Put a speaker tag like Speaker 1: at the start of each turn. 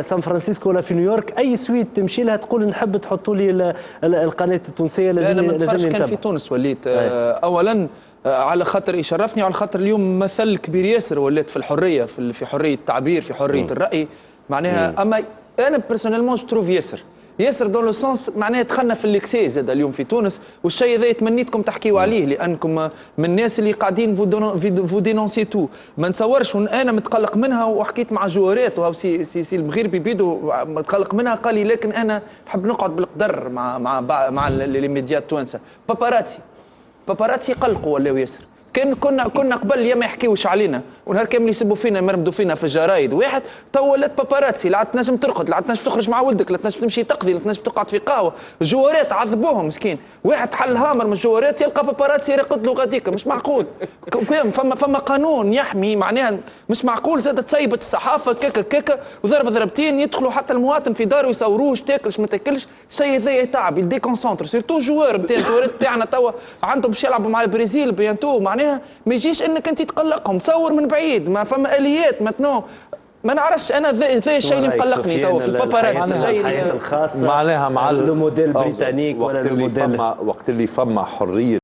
Speaker 1: في سان فرانسيسكو ولا في نيويورك، اي سويت تمشي لها تقول نحب تحطوا لي القناه التونسيه،
Speaker 2: لازم نتفرج. كان في تونس وليت اولا على خاطر يشرفني وعلى خاطر اليوم مثل كبير ياسر ولات في الحريه، في حريه التعبير، في حريه الراي معناها. اما انا بيرسونيلمون جو تروف ياسر دون لو سونس معناها دخلنا في الاكسي زاد اليوم في تونس، والشيء هذا تمنيتكم تحكيوا عليه لانكم من الناس اللي قاعدين فو دينونسي تو. ما نتصورش انا متقلق منها، وحكيت مع جوارات وهو سي المغربي بيدو متقلق منها، قال لي لكن انا نحب نقعد بالقدر مع لي ميديا التوانسه. باباراتسي قلقوا ولاو ياسر. كنا قبل يا ما يحكيوش علينا ونهار كامل يسبوا فينا يمرمدوا فينا في الجرايد واحد، تو ولات باباراتسي، لا تنجم ترقد، لا تنجم تخرج مع ولدك، لا تنجم تمشي تقضي، لا تنجم تقعد في قهوه. جوارات عذبوهم مسكين، واحد حل هامر من الجوارات يلقى باباراتسي يرقد له غاديك، مش معقول. فما قانون يحمي معناها، مش معقول زاد تسيبت الصحافه كيكا ضربتين يدخلوا حتى المواطن في داره يصوروش تاكلش ما تاكلش. الشيء هذا يتعب يديكونسونتر سيرتو جوار نتاع الجوارات تاعنا توا عندهم باش يلعبوا مع البرازيل بيانتو، معناها ما يجيش انك انت تقلقهم، صور من بعيد، ما فما اليات متنو. ما نعرفش انا ذا الشيء اللي مقلقني توا في الباباراتسي.
Speaker 1: الحياه الخاصه
Speaker 3: معناها مع
Speaker 1: الموديل البريطانيك ولا الموديل
Speaker 3: وقت اللي فما حريه